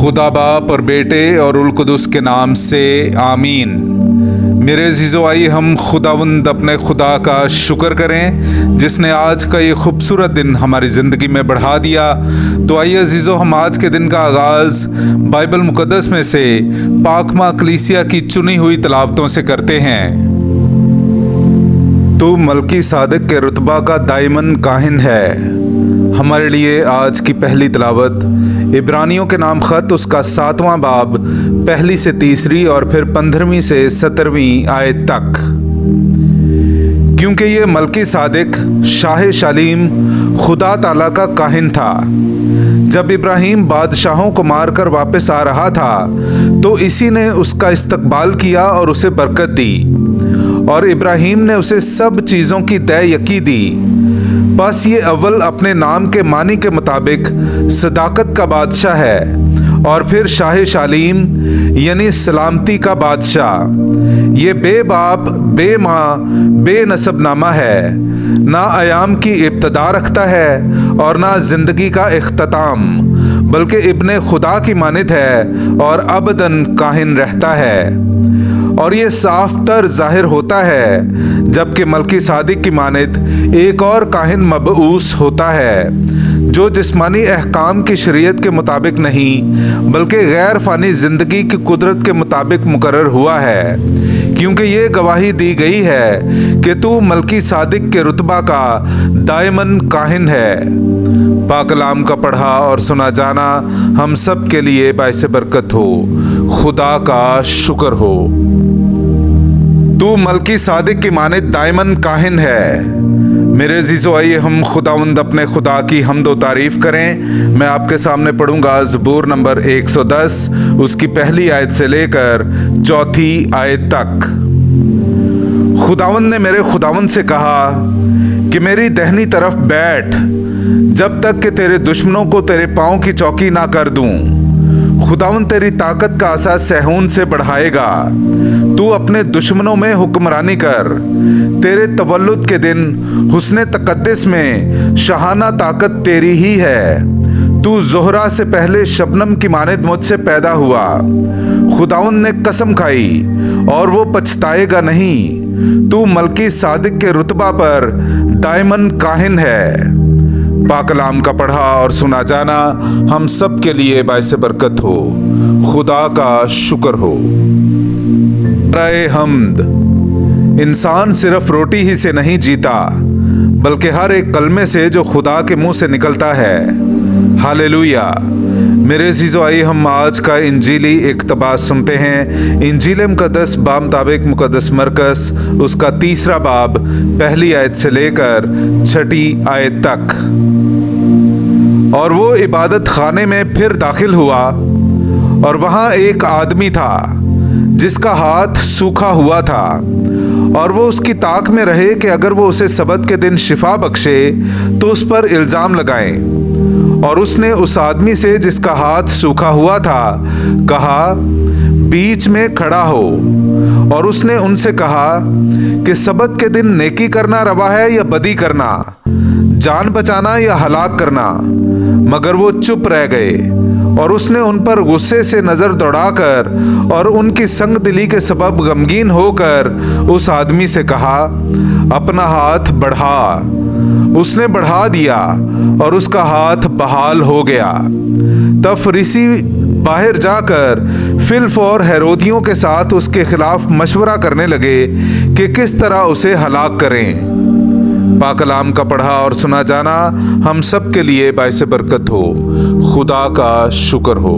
खुदा बाप और बेटे और उल कुदुस के नाम से आमीन। मेरे अज़ीज़ो, आइए हम खुदावंद अपने खुदा का शुक्र करें जिसने आज का ये खूबसूरत दिन हमारी ज़िंदगी में बढ़ा दिया। तो आइए अज़ीज़ो, हम आज के दिन का आगाज़ बाइबल मुक़द्दस में से पाकमा कलीसिया की चुनी हुई तिलावतों से करते हैं। तू मलकी सादिक के रुतबा का दाइमन काहिन है। हमारे लिए आज की पहली तिलावत इब्रानियों के नाम ख़त उसका 7वां बाब 1 से 3 और फिर 15वीं से 17वीं आयत तक। क्योंकि ये मलकी सादिक शाह शालीम खुदा ताला का काहिन था। जब इब्राहिम बादशाहों को मारकर वापस आ रहा था तो इसी ने उसका इस्तकबाल किया और उसे बरकत दी, और इब्राहिम ने उसे सब चीज़ों की तय यकी दी। बस ये अव्वल अपने नाम के मानी के मुताबिक सदाकत का बादशाह है, और फिर शाह शालीम यानी सलामती का बादशाह। ये बे बाप बे माँ बे नसब नामा है, ना आयाम की इब्तदा रखता है और ना जिंदगी का इख्तिताम, बल्कि इब्ने खुदा की मानित है और अबदन काहिन रहता है। और ये साफ तर जाहिर होता है जबकि मलकी सादिक की मानित एक और काहिन मबऊस होता है जो जिस्मानी अहकाम की शरीयत के मुताबिक नहीं बल्कि गैर फ़ानी ज़िंदगी की कुदरत के मुताबिक मुकर्रर हुआ है, क्योंकि ये गवाही दी गई है कि तू मलकी सादिक के रुतबा का दायमन काहिन है। पाक कलाम का पढ़ा और सुना जाना हम सब के लिए बाइस बरकत हो। खुदा का शुक्र हो। तू मलकी सादिक की मानित दायमन काहिन है। मेरे अज़ीज़ो, आइए हम खुदावंद अपने खुदा की हम्द व तारीफ़ करें। मैं आपके सामने पढ़ूंगा ज़बूर नंबर 110 उसकी पहली आयत से लेकर 4थी आयत तक। खुदावंद ने मेरे खुदावंद से कहा कि मेरी दाहिनी तरफ बैठ जब तक कि तेरे दुश्मनों को तेरे पाँव की चौकी ना कर दूं। खुदावंद तेरी ताकत का आसा सहून से बढ़ाएगा। तू अपने दुश्मनों में हुक्मरानी कर। तेरे तवल्लुद के दिन हुस्ने तकद्दुस में शहाना ताकत तेरी ही है। तू ज़ोहरा से पहले शबनम की मानित मुझसे पैदा हुआ। खुदावंद ने कसम खाई और वो पछताएगा नहीं। तू मलकी सादिक के रुतबा पर दायमन काहिन है। पाक कलाम का पढ़ा और सुना जाना हम सब के लिए बाइस बरकत हो। खुदा का शुक्र हो। हम्द। इंसान सिर्फ रोटी ही से नहीं जीता बल्कि हर एक कलमे से जो खुदा के मुंह से निकलता है। हालेलुया। मेरे अज़ीज़ो, आइए हम आज का इंजीली इक़्तिबास सुनते हैं। इंजील मुक़द्दस बामुताबिक मुक़द्दस मरकस उसका 3 बाब 1 आयत से लेकर 6 आयत तक। और वो इबादत खाने में फिर दाखिल हुआ और वहाँ एक आदमी था जिसका हाथ सूखा हुआ था, और वो उसकी ताक में रहे कि अगर वो उसे सबत के दिन शिफा बख्शे तो उस पर इल्ज़ाम लगाएं। और उसने उस आदमी से जिसका हाथ सूखा हुआ था कहा, बीच में खड़ा हो। और उसने उनसे कहा कि सबत के दिन नेकी करना रवा है या बदी करना, जान बचाना या हलाक करना। मगर वो चुप रह गए। और उसने उन पर गुस्से से नज़र दौड़ाकर और उनकी संग दिली के सबब गमगीन होकर उस आदमी से कहा, अपना हाथ बढ़ा। उसने बढ़ा दिया और उसका हाथ बहाल हो गया। तब फरीसी बाहर जाकर फिल्फ और हेरोदियों के साथ उसके खिलाफ मशवरा करने लगे कि किस तरह उसे हलाक करें। पाक कलाम का पढ़ा और सुना जाना हम सब के लिए बाइस बरकत हो। खुदा का शुक्र हो।